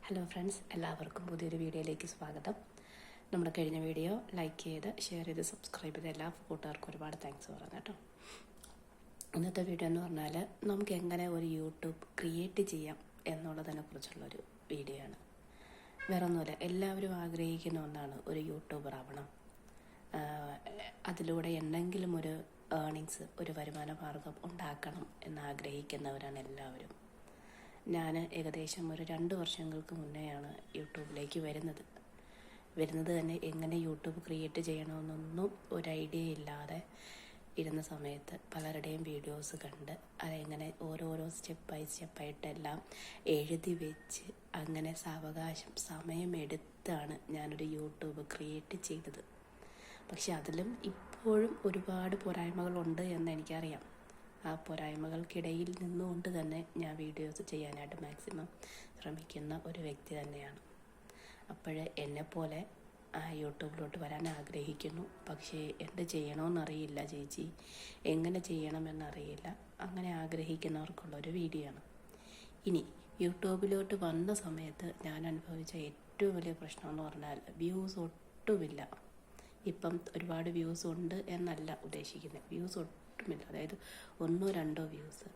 Hello friends, എല്ലാവർക്കും പുതിയൊരു വീഡിയോയിലേക്ക് സ്വാഗതം. നമ്മുടെ കഴിഞ്ഞ വീഡിയോ ലൈക്ക് ചെയ്ത് ഷെയർ ചെയ്ത് സബ്സ്ക്രൈബ് ചെയ്ത് എല്ലാ കൂട്ടുകാർക്കും ഒരുപാട് താങ്ക്സ് പറഞ്ഞു കേട്ടോ. ഇന്നത്തെ വീഡിയോ എന്ന് പറഞ്ഞാൽ നമുക്ക് എങ്ങനെ ഒരു യൂട്യൂബ് ക്രിയേറ്റ് ചെയ്യാം എന്നുള്ളതിനെ കുറിച്ചുള്ളൊരു വീഡിയോ ആണ്. വേറെ ഒന്നുമില്ല, എല്ലാവരും ആഗ്രഹിക്കുന്ന ഒന്നാണ് ഒരു യൂട്യൂബർ ആവണം. അതിലൂടെ എന്തെങ്കിലും ഒരു ഏർണിങ്സ്, ഒരു വരുമാന മാർഗം ഉണ്ടാക്കണം എന്നാഗ്രഹിക്കുന്നവരാണ് എല്ലാവരും. ഞാൻ ഏകദേശം ഒരു 2 വർഷങ്ങൾക്ക് മുന്നെയാണ് യൂട്യൂബിലേക്ക് വരുന്നത് തന്നെ എങ്ങനെ യൂട്യൂബ് ക്രിയേറ്റ് ചെയ്യണമെന്നൊന്നും ഒരു ഐഡിയ ഇല്ലാതെ ഇരുന്ന സമയത്ത് പലരുടെയും വീഡിയോസ് കണ്ട് അതെങ്ങനെ ഓരോരോ സ്റ്റെപ്പായിട്ടെല്ലാം എഴുതി വെച്ച് അങ്ങനെ സാവകാശം സമയമെടുത്താണ് ഞാനൊരു യൂട്യൂബ് ക്രിയേറ്റ് ചെയ്തത്. പക്ഷെ അതിലും ഇപ്പോഴും ഒരുപാട് പോരായ്മകളുണ്ട് എന്ന് എനിക്കറിയാം. ആ പോരായ്മകൾക്കിടയിൽ നിന്നുകൊണ്ട് തന്നെ ഞാൻ വീഡിയോസ് ചെയ്യാനായിട്ട് മാക്സിമം ശ്രമിക്കുന്ന ഒരു വ്യക്തി തന്നെയാണ്. അപ്പോഴേ എന്നെപ്പോലെ യൂട്യൂബിലോട്ട് വരാൻ ആഗ്രഹിക്കുന്നു, പക്ഷേ എന്ത് ചെയ്യണമെന്നറിയില്ല ചേച്ചി, എങ്ങനെ ചെയ്യണമെന്നറിയില്ല, അങ്ങനെ ആഗ്രഹിക്കുന്നവർക്കുള്ളൊരു വീഡിയോ ആണ്. ഇനി യൂട്യൂബിലോട്ട് വന്ന സമയത്ത് ഞാൻ അനുഭവിച്ച ഏറ്റവും വലിയ പ്രശ്നം എന്ന് പറഞ്ഞാൽ വ്യൂസ് ഒട്ടുമില്ല. ഇപ്പം ഒരുപാട് വ്യൂസ് ഉണ്ട് എന്നല്ല ഉദ്ദേശിക്കുന്നത്, വ്യൂസ് ഒട്ടുമില്ല. അതായത് 1-2 വ്യൂസ്.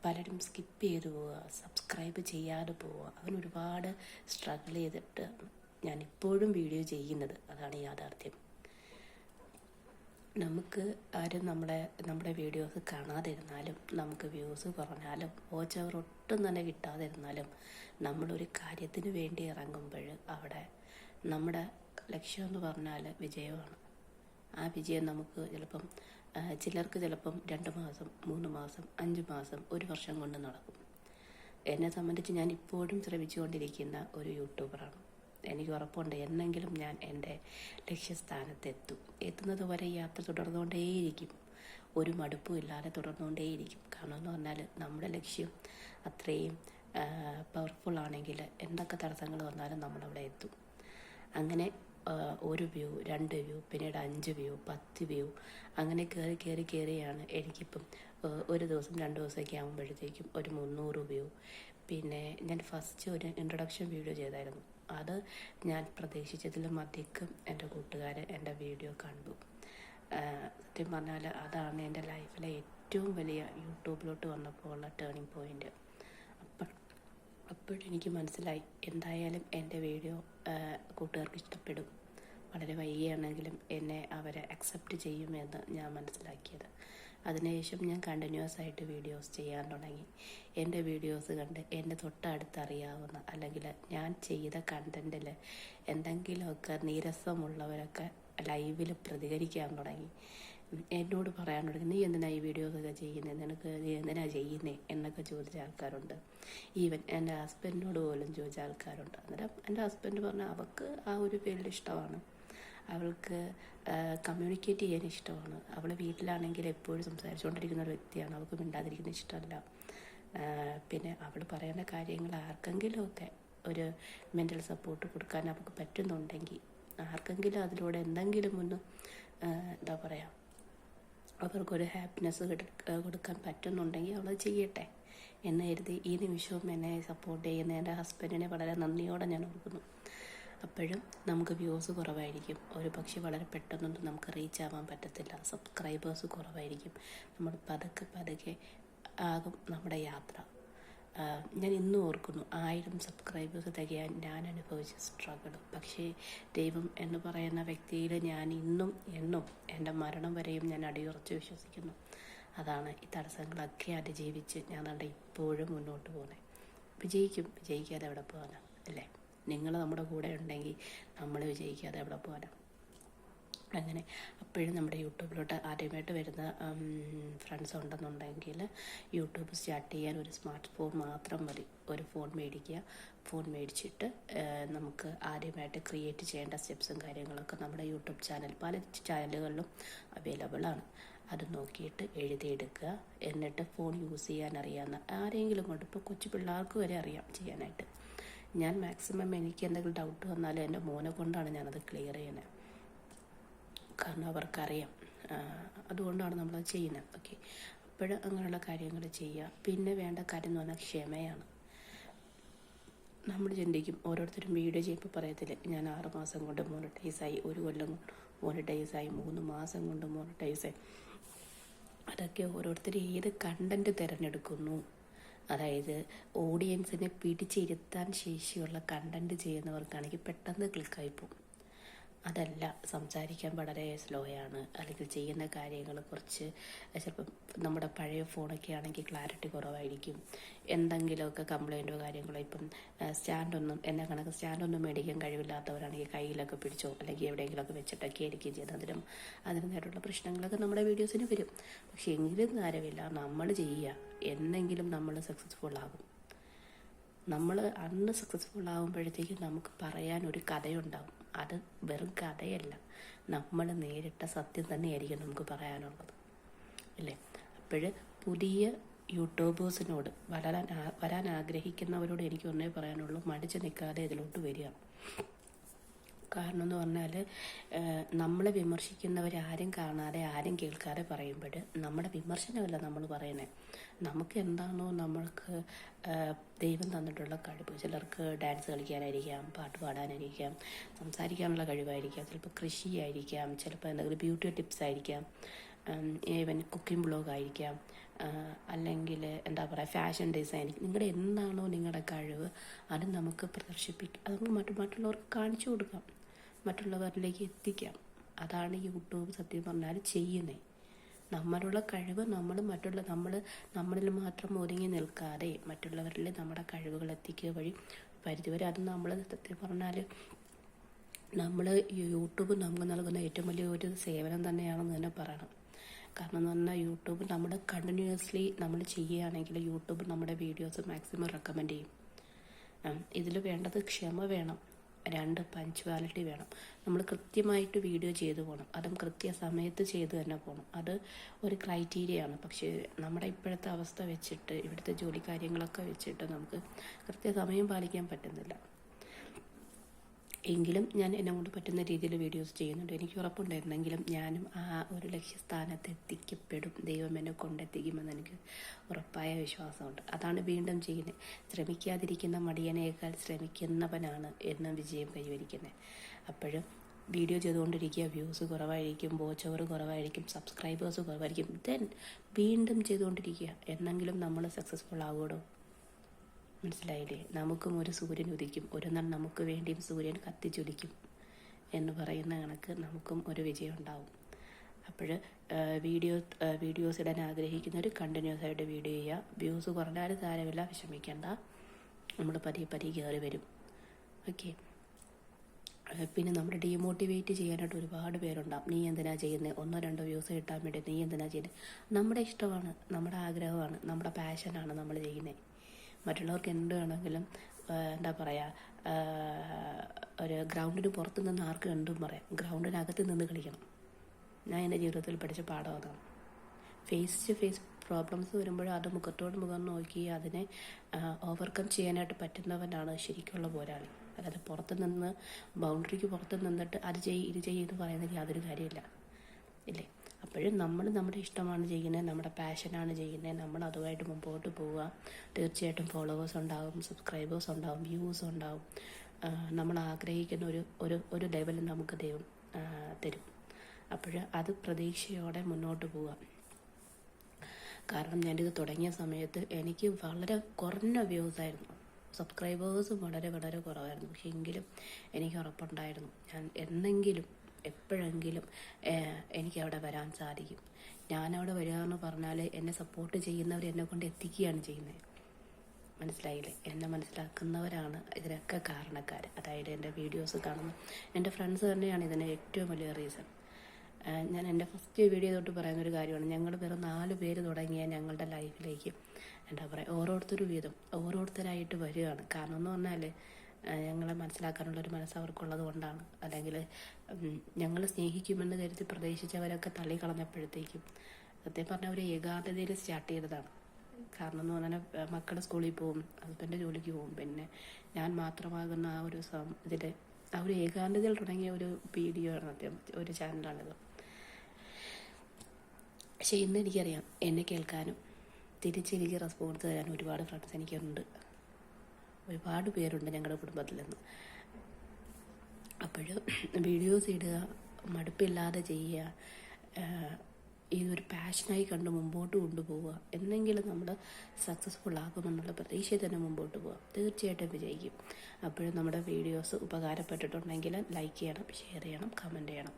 പലരും സ്കിപ്പ് ചെയ്ത് പോവുക, സബ്സ്ക്രൈബ് ചെയ്യാതെ പോവുക. അങ്ങനെ ഒരുപാട് സ്ട്രഗിൾ ചെയ്തിട്ട് ഞാനിപ്പോഴും വീഡിയോ ചെയ്യുന്നത്. അതാണ് യാഥാർത്ഥ്യം. നമുക്ക് ആരും നമ്മുടെ വീഡിയോസ് കാണാതിരുന്നാലും, നമുക്ക് വ്യൂസ് കുറഞ്ഞാലും, വാച്ച് അവർ ഒട്ടും തന്നെ കിട്ടാതിരുന്നാലും, നമ്മളൊരു കാര്യത്തിന് വേണ്ടി ഇറങ്ങുമ്പോൾ അവിടെ നമ്മുടെ ലക്ഷ്യം എന്ന് പറഞ്ഞാൽ വിജയമാണ്. ആ വിജയം നമുക്ക് ചിലർക്ക് ചിലപ്പം 2 മാസം, 3 മാസം, 5 മാസം, 1 വർഷം കൊണ്ട് നടക്കും. എന്നെ സംബന്ധിച്ച് ഞാൻ ഇപ്പോഴും ശ്രമിച്ചുകൊണ്ടിരിക്കുന്ന ഒരു യൂട്യൂബറാണ്. എനിക്ക് ഉറപ്പുണ്ട് എന്നെങ്കിലും ഞാൻ എൻ്റെ എത്തുന്നത് വരെ യാത്ര തുടർന്നുകൊണ്ടേയിരിക്കും. ഒരു മടുപ്പും ഇല്ലാതെ തുടർന്നുകൊണ്ടേയിരിക്കും. കാരണം എന്ന് പറഞ്ഞാൽ നമ്മുടെ ലക്ഷ്യം അത്രയും പവർഫുൾ ആണെങ്കിൽ എന്തൊക്കെ തടസ്സങ്ങൾ വന്നാലും നമ്മളവിടെ എത്തും. അങ്ങനെ 1 വ്യൂ, 2 വ്യൂ, പിന്നീട് 5 വ്യൂ, 10 വ്യൂ, അങ്ങനെ കയറിയാണ് എനിക്കിപ്പം ഒരു ദിവസം 2 ദിവസമൊക്കെ ആകുമ്പോഴത്തേക്കും ഒരു 300 വ്യൂ. പിന്നെ ഞാൻ ഫസ്റ്റ് ഒരു ഇൻട്രൊഡക്ഷൻ വീഡിയോ ചെയ്തായിരുന്നു. അത് ഞാൻ പ്രതീക്ഷിച്ചതിലും അധികം എൻ്റെ കൂട്ടുകാർ എൻ്റെ വീഡിയോ കണ്ടു. സത്യം പറഞ്ഞാൽ അതാണ് എൻ്റെ ലൈഫിലെ ഏറ്റവും വലിയ യൂട്യൂബിലോട്ട് വന്നപ്പോൾ ഉള്ള ടേണിംഗ് പോയിൻ്റ്. അപ്പോഴെനിക്ക് മനസ്സിലായി എന്തായാലും എൻ്റെ വീഡിയോ കൂട്ടുകാർക്ക് ഇഷ്ടപ്പെടും, വളരെ വൈകിയാണെങ്കിലും എന്നെ അവരെ അക്സെപ്റ്റ് ചെയ്യുമെന്ന് ഞാൻ മനസ്സിലാക്കിയത്. അതിനുശേഷം ഞാൻ കണ്ടിന്യൂസ് ആയിട്ട് വീഡിയോസ് ചെയ്യാൻ തുടങ്ങി. എൻ്റെ വീഡിയോസ് കണ്ട് എന്നെ തൊട്ടടുത്തറിയാവുന്ന, അല്ലെങ്കിൽ ഞാൻ ചെയ്ത കണ്ടൻറ്റിൽ എന്തെങ്കിലുമൊക്കെ നീരസമുള്ളവരൊക്കെ ലൈവിൽ പ്രതികരിക്കാൻ തുടങ്ങി. എന്നോട് പറയാൻ തുടങ്ങി, നീ എന്തിനാ ഈ വീഡിയോസൊക്കെ ചെയ്യുന്നത്, നീ എന്തിനാ ചെയ്യുന്നത് എന്നൊക്കെ ചോദിച്ച ആൾക്കാരുണ്ട്. ഈവൻ എൻ്റെ ഹസ്ബൻഡിനോട് പോലും ചോദിച്ച ആൾക്കാരുണ്ട്. അന്നേരം എൻ്റെ ഹസ്ബൻഡ് പറഞ്ഞാൽ അവൾക്ക് ആ ഒരു ഫീൽഡ് ഇഷ്ടമാണ്, അവൾക്ക് കമ്മ്യൂണിക്കേറ്റ് ചെയ്യാൻ ഇഷ്ടമാണ്. അവൾ വീട്ടിലാണെങ്കിൽ എപ്പോഴും സംസാരിച്ചുകൊണ്ടിരിക്കുന്ന ഒരു വ്യക്തിയാണ്, അവൾക്ക് മിണ്ടാതിരിക്കുന്ന ഇഷ്ടമല്ല. പിന്നെ അവൾ പറയുന്ന കാര്യങ്ങൾ ആർക്കെങ്കിലുമൊക്കെ ഒരു മെൻ്റൽ സപ്പോർട്ട് കൊടുക്കാൻ അവൾക്ക് പറ്റുന്നുണ്ടെങ്കിൽ, ആർക്കെങ്കിലും അതിലൂടെ എന്തെങ്കിലും ഒന്ന് എന്താ പറയുക, അവർക്കൊരു ഹാപ്പിനെസ് കൊടുക്കാൻ പറ്റുന്നുണ്ടെങ്കിൽ അവൾ ചെയ്യട്ടെ എന്ന് കരുതി ഈ നിമിഷവും എന്നെ സപ്പോർട്ട് ചെയ്യുന്ന എൻ്റെ ഹസ്ബൻഡിനെ വളരെ നന്ദിയോടെ ഞാൻ ഓർക്കുന്നു. അപ്പോഴും നമുക്ക് വ്യൂസ് കുറവായിരിക്കും, ഒരു പക്ഷേ വളരെ പെട്ടെന്നൊന്നും നമുക്ക് റീച്ച് ആവാൻ പറ്റത്തില്ല, സബ്സ്ക്രൈബേഴ്സ് കുറവായിരിക്കും. നമ്മൾ പതുക്കെ ആകും നമ്മുടെ യാത്ര. ഞാൻ ഇന്നും ഓർക്കുന്നു 1000 സബ്സ്ക്രൈബേഴ്സ് തികയാൻ ഞാൻ അനുഭവിച്ച സ്ട്രഗിൾ. പക്ഷേ ദൈവം എന്ന് പറയുന്ന വ്യക്തിയിൽ ഞാൻ ഇന്നും എന്നും എൻ്റെ മരണം വരെയും ഞാൻ അടിയുറച്ച് വിശ്വസിക്കുന്നു. അതാണ് ഈ തടസ്സങ്ങളൊക്കെ അതിജീവിച്ച് ഞാൻ ഇപ്പോഴും മുന്നോട്ട് പോകുന്നത്. വിജയിക്കാതെ എവിടെ പോകാനാണ് അല്ലേ? നിങ്ങൾ നമ്മുടെ കൂടെ ഉണ്ടെങ്കിൽ നമ്മൾ വിജയിക്കാതെ എവിടെ പോകാനാണ്? അങ്ങനെ അപ്പോഴും നമ്മുടെ യൂട്യൂബിലോട്ട് ആദ്യമായിട്ട് വരുന്ന ഫ്രണ്ട്സ് ഉണ്ടെന്നുണ്ടെങ്കിൽ യൂട്യൂബ് സ്റ്റാർട്ട് ചെയ്യാൻ ഒരു സ്മാർട്ട് ഫോൺ മാത്രം മതി. ഒരു ഫോൺ മേടിക്കുക. ഫോൺ മേടിച്ചിട്ട് നമുക്ക് ആദ്യമായിട്ട് ക്രിയേറ്റ് ചെയ്യേണ്ട സ്റ്റെപ്സും കാര്യങ്ങളൊക്കെ നമ്മുടെ യൂട്യൂബ് ചാനൽ പല ചാനലുകളിലും അവൈലബിൾ ആണ്. അത് നോക്കിയിട്ട് എഴുതിയെടുക്കുക. എന്നിട്ട് ഫോൺ യൂസ് ചെയ്യാൻ അറിയാവുന്ന ആരെങ്കിലും കൊണ്ട്, ഇപ്പോൾ കൊച്ചു പിള്ളേർക്ക് വരെ അറിയാം ചെയ്യാനായിട്ട്. ഞാൻ മാക്സിമം എനിക്ക് എന്തെങ്കിലും ഡൗട്ട് വന്നാലും എൻ്റെ മോനെ കൊണ്ടാണ് ഞാനത് ക്ലിയർ ചെയ്യുന്നത്. കാരണം അവർക്കറിയാം, അതുകൊണ്ടാണ് നമ്മളത് ചെയ്യുന്നത്. ഓക്കെ, അപ്പോൾ അങ്ങനെയുള്ള കാര്യങ്ങൾ ചെയ്യുക. പിന്നെ വേണ്ട കാര്യം എന്ന് പറഞ്ഞാൽ ക്ഷമയാണ്. നമ്മൾ ചിന്തിക്കും, ഓരോരുത്തരും വീഡിയോ ചെയ്യുമ്പോൾ പറയത്തില്ല, ഞാൻ 6 മാസം കൊണ്ട് മോണിറ്റൈസായി, 1 കൊല്ലം കൊണ്ട് മോണിറ്റൈസായി, 3 മാസം കൊണ്ട് മോണിറ്റൈസായി. അതൊക്കെ ഓരോരുത്തർ ഏത് കണ്ടൻറ്റ് തിരഞ്ഞെടുക്കുന്നു. അതായത് ഓഡിയൻസിനെ പിടിച്ചിരുത്താൻ ശേഷിയുള്ള കണ്ടൻറ്റ് ചെയ്യുന്നവർക്കാണെങ്കിൽ പെട്ടെന്ന് ക്ലിക്കായിപ്പോവും. അതല്ല, സംസാരിക്കാൻ വളരെ സ്ലോയാണ്, അല്ലെങ്കിൽ ചെയ്യുന്ന കാര്യങ്ങൾ കുറച്ച് ചിലപ്പം നമ്മുടെ പഴയ ഫോണൊക്കെ ആണെങ്കിൽ ക്ലാരിറ്റി കുറവായിരിക്കും, എന്തെങ്കിലുമൊക്കെ കംപ്ലൈൻറ്റോ കാര്യങ്ങളോ. ഇപ്പം സ്റ്റാൻഡൊന്നും എന്നെ കണക്ക് സ്റ്റാൻഡൊന്നും മേടിക്കാൻ കഴിവില്ലാത്തവരാണെങ്കിൽ കയ്യിലൊക്കെ പിടിച്ചോ അല്ലെങ്കിൽ എവിടെയെങ്കിലുമൊക്കെ വെച്ചിട്ടൊക്കെ ആയിരിക്കും ചെയ്യുന്നത്. അതിനേതായിട്ടുള്ള പ്രശ്നങ്ങളൊക്കെ നമ്മുടെ വീഡിയോസിന് വരും. പക്ഷെ എങ്കിലും കാര്യമില്ല, നമ്മൾ ചെയ്യുക, എന്നെങ്കിലും നമ്മൾ സക്സസ്ഫുൾ ആകും. നമ്മൾ അന്ന് സക്സസ്ഫുൾ ആകുമ്പോഴത്തേക്കും നമുക്ക് പറയാൻ ഒരു കഥയുണ്ടാകും. അത് വെറും കഥയല്ല, നമ്മൾ നേരിട്ട സത്യം തന്നെയായിരിക്കും നമുക്ക് പറയാനുള്ളത്, അല്ലേ? അപ്പോൾ പുതിയ യൂട്യൂബേഴ്സിനോട് വരാൻ ആഗ്രഹിക്കുന്നവരോട് എനിക്ക് ഒന്നേ പറയാനുള്ളൂ, മടിച്ച് നിൽക്കാതെ ഇതിലോട്ട് വരിക. കാരണം എന്ന് പറഞ്ഞാൽ നമ്മളെ വിമർശിക്കുന്നവരാരും കാണാതെ ആരും കേൾക്കാതെ പറയുമ്പോൾ നമ്മുടെ വിമർശനമല്ല നമ്മൾ പറയണേ, നമുക്ക് എന്താണോ നമ്മൾക്ക് ദൈവം തന്നിട്ടുള്ള കഴിവ്. ചിലർക്ക് ഡാൻസ് കളിക്കാനായിരിക്കാം, പാട്ട് പാടാനായിരിക്കാം, സംസാരിക്കാനുള്ള കഴിവായിരിക്കാം, ചിലപ്പോൾ കൃഷിയായിരിക്കാം, ചിലപ്പോൾ എന്തെങ്കിലും ബ്യൂട്ടി ടിപ്സ് ആയിരിക്കാം, ഈവൻ കുക്കിംഗ് ബ്ലോഗായിരിക്കാം, അല്ലെങ്കിൽ എന്താ പറയുക ഫാഷൻ ഡിസൈൻ. നിങ്ങളുടെ എന്താണോ നിങ്ങളുടെ കഴിവ് അത് നമുക്ക് അത് നമുക്ക് മറ്റുള്ളവർക്ക് കാണിച്ചു കൊടുക്കാം, മറ്റുള്ളവരിലേക്ക് എത്തിക്കാം. അതാണ് യൂട്യൂബ് സത്യം പറഞ്ഞാൽ ചെയ്യുന്നത്. നമ്മളുള്ള കഴിവ് നമ്മളിൽ മാത്രം ഒതുങ്ങി നിൽക്കാതെ മറ്റുള്ളവരിൽ നമ്മുടെ കഴിവുകൾ എത്തിക്കുക വഴി പരിധിവരെ അത് നമ്മൾ സത്യം പറഞ്ഞാൽ നമ്മൾ യൂട്യൂബ് നമുക്ക് നൽകുന്ന ഏറ്റവും വലിയ ഒരു സേവനം തന്നെയാണെന്ന് തന്നെ പറയണം. കാരണം എന്ന് പറഞ്ഞാൽ യൂട്യൂബ് നമ്മൾ കണ്ടിന്യൂസ്ലി നമ്മൾ ചെയ്യുകയാണെങ്കിൽ യൂട്യൂബ് നമ്മുടെ വീഡിയോസ് മാക്സിമം റെക്കമെൻഡ് ചെയ്യും. ഇതിൽ വേണ്ടത് ക്ഷമ വേണം, 2 പഞ്ച്വാലിറ്റി വേണം. നമ്മൾ കൃത്യമായിട്ട് വീഡിയോ ചെയ്തു പോകണം, അതും കൃത്യസമയത്ത് ചെയ്ത് തന്നെ പോകണം. അത് ഒരു ക്രൈറ്റീരിയയാണ്. പക്ഷേ നമ്മുടെ ഇപ്പോഴത്തെ അവസ്ഥ വെച്ചിട്ട്, ഇവിടുത്തെ ജോലി കാര്യങ്ങളൊക്കെ വെച്ചിട്ട് നമുക്ക് കൃത്യസമയം പാലിക്കാൻ പറ്റുന്നില്ല. എങ്കിലും ഞാൻ എന്നെ കൊണ്ട് പറ്റുന്ന രീതിയിൽ വീഡിയോസ് ചെയ്യുന്നുണ്ട്. എനിക്ക് ഉറപ്പുണ്ടായിരുന്നെങ്കിലും ഞാനും ആ ഒരു ലക്ഷ്യസ്ഥാനത്ത് എത്തിക്കപ്പെടും, ദൈവം എന്നെ കൊണ്ടെത്തിക്കുമെന്ന് എനിക്ക് ഉറപ്പായ വിശ്വാസമുണ്ട്. അതാണ് വീണ്ടും ചെയ്യുന്നത്. ശ്രമിക്കാതിരിക്കുന്ന മടിയനേക്കാൾ ശ്രമിക്കുന്നവനാണ് എന്നും വിജയം കൈവരിക്കുന്നത്. അപ്പോഴും വീഡിയോ ചെയ്തുകൊണ്ടിരിക്കുക, വ്യൂസ് കുറവായിരിക്കും, വാച്ച് അവർ കുറവായിരിക്കും, സബ്സ്ക്രൈബേഴ്സ് കുറവായിരിക്കും, ദെൻ വീണ്ടും ചെയ്തുകൊണ്ടിരിക്കുക, എന്നെങ്കിലും നമ്മൾ സക്സസ്ഫുൾ ആകുമോ? മനസ്സിലായില്ലേ? നമുക്കും ഒരു സൂര്യൻ ഉദിക്കും, ഒരു നാൾ നമുക്ക് വേണ്ടിയും സൂര്യൻ കത്തിച്ചൊലിക്കും എന്ന് പറയുന്ന കണക്ക് നമുക്കും ഒരു വിജയം ഉണ്ടാവും. അപ്പോൾ വീഡിയോസ് ഇടാൻ ആഗ്രഹിക്കുന്നവർ കണ്ടിന്യൂസ് ആയിട്ട് വീഡിയോ ചെയ്യുക. വ്യൂസ് കുറഞ്ഞാലും സാരമില്ല, വിഷമിക്കേണ്ട, നമ്മൾ പതിയെ കയറി വരും. ഓക്കെ. പിന്നെ നമ്മൾ ഡീമോട്ടിവേറ്റ് ചെയ്യാനായിട്ട് ഒരുപാട് പേരുണ്ടാവും. നീ എന്തിനാ ചെയ്യുന്നത്, 1-2 വ്യൂസ് കിട്ടാൻ വേണ്ടി നീ എന്തിനാ ചെയ്യുന്നത്? നമ്മുടെ ഇഷ്ടമാണ്, നമ്മുടെ ആഗ്രഹമാണ്, നമ്മുടെ പാഷനാണ് നമ്മൾ ചെയ്യുന്നത്. മറ്റുള്ളവർക്ക് എന്ത് വേണമെങ്കിലും എന്താ പറയുക, ഒരു ഗ്രൗണ്ടിന് പുറത്ത് നിന്ന് ആർക്കും എന്തും പറയാം, ഗ്രൗണ്ടിനകത്ത് നിന്ന് കളിക്കണം. ഞാൻ എൻ്റെ ജീവിതത്തിൽ പഠിച്ച പാഠം അതാണ്. ഫേസ് ടു ഫേസ് പ്രോബ്ലംസ് വരുമ്പോഴും അത് മുഖത്തോട് മുഖം നോക്കി അതിനെ ഓവർകം ചെയ്യാനായിട്ട് പറ്റുന്നവനാണ് ശരിക്കുള്ള പോരാളി. അതായത് പുറത്ത് നിന്ന് ബൗണ്ടറിക്ക് പുറത്ത് നിന്നിട്ട് ഇത് ചെയ്യെന്ന് പറയുന്നതിൽ യാതൊരു കാര്യമില്ല, ഇല്ലേ? അപ്പോഴും നമ്മൾ നമ്മുടെ ഇഷ്ടമാണ് ചെയ്യുന്നത്, നമ്മുടെ പാഷനാണ് ചെയ്യുന്നത്, നമ്മൾ അതുമായിട്ട് മുമ്പോട്ട് പോവുക. തീർച്ചയായിട്ടും ഫോളോവേഴ്സ് ഉണ്ടാകും, സബ്സ്ക്രൈബേഴ്സ് ഉണ്ടാകും, വ്യൂസ് ഉണ്ടാകും. നമ്മൾ ആഗ്രഹിക്കുന്ന ഒരു ലെവലിൽ നമുക്ക് ദൈവം തരും. അപ്പോൾ അത് പ്രതീക്ഷയോടെ മുന്നോട്ട് പോവുക. കാരണം ഞാനിത് തുടങ്ങിയ സമയത്ത് എനിക്ക് വളരെ കുറഞ്ഞ വ്യൂസായിരുന്നു, സബ്സ്ക്രൈബേഴ്സും വളരെ വളരെ കുറവായിരുന്നു. പക്ഷെ എങ്കിലും എനിക്ക് ഉറപ്പുണ്ടായിരുന്നു, ഞാൻ എന്നെങ്കിലും എപ്പോഴെങ്കിലും എനിക്കവിടെ വരാൻ സാധിക്കും. ഞാനവിടെ വരിക എന്ന് പറഞ്ഞാൽ എന്നെ സപ്പോർട്ട് ചെയ്യുന്നവർ എന്നെ കൊണ്ട് എത്തിക്കുകയാണ് ചെയ്യുന്നത്. മനസ്സിലായില്ലേ? എന്നെ മനസ്സിലാക്കുന്നവരാണ് ഇതിനൊക്കെ കാരണക്കാർ. അതായത് എൻ്റെ വീഡിയോസ് കാണുന്ന എൻ്റെ ഫ്രണ്ട്സ് തന്നെയാണ് ഇതിന് ഏറ്റവും വലിയ റീസൺ. ഞാൻ എൻ്റെ ഫസ്റ്റ് വീഡിയോ തൊട്ട് പറയുന്നൊരു കാര്യമാണ്, ഞങ്ങൾ വെറും 4 പേര് തുടങ്ങിയ ഞങ്ങളുടെ ലൈഫിലേക്ക് എന്താ പറയുക ഓരോരുത്തരായിട്ട് വരികയാണ്. കാരണം എന്ന് പറഞ്ഞാൽ ഞങ്ങളെ മനസ്സിലാക്കാനുള്ളൊരു മനസ്സ് അവർക്കുള്ളത് കൊണ്ടാണ്. അല്ലെങ്കിൽ ഞങ്ങൾ സ്നേഹിക്കുമെന്ന് കരുതി പ്രതീക്ഷിച്ചവരൊക്കെ തള്ളിക്കളഞ്ഞപ്പോഴത്തേക്കും സത്യം പറഞ്ഞാൽ ഒരു ഏകാന്തതയിൽ സ്റ്റാർട്ട് ചെയ്തതാണ്. കാരണം എന്ന് പറഞ്ഞാൽ മക്കൾ സ്കൂളിൽ പോവും, ഹസ്ബൻഡ് ജോലിക്ക് പോവും, പിന്നെ ഞാൻ മാത്രമാകുന്ന ആ ഒരു ആ ഒരു ഏകാന്തതയിൽ തുടങ്ങിയ ഒരു വീഡിയോ ആണ്, ഒരു ചാനലാണിത്. പക്ഷേ ഇന്ന് എനിക്കറിയാം, എന്നെ കേൾക്കാനും തിരിച്ചെനിക്ക് റെസ്പോൺസ് തരാനും ഒരുപാട് ഫ്രണ്ട്സ് എനിക്കുണ്ട്. ഒരുപാട് പേരുണ്ട് ഞങ്ങളുടെ കുടുംബത്തിൽ നിന്ന്. അപ്പോൾ വീഡിയോസ് ഇടുക, മടുപ്പില്ലാതെ ചെയ്യുക, ഇതൊരു പാഷനായി കണ്ട് മുമ്പോട്ട് കൊണ്ടുപോവുക, എന്നെങ്കിലും നമ്മൾ സക്സസ്ഫുൾ ആകുമെന്നുള്ള പ്രതീക്ഷയിൽ തന്നെ മുമ്പോട്ട് പോവുക. തീർച്ചയായിട്ടും വിജയിക്കും. അപ്പോഴും നമ്മുടെ വീഡിയോസ് ഉപകാരപ്പെട്ടിട്ടുണ്ടെങ്കിൽ ലൈക്ക് ചെയ്യണം, ഷെയർ ചെയ്യണം, കമൻറ്റ് ചെയ്യണം.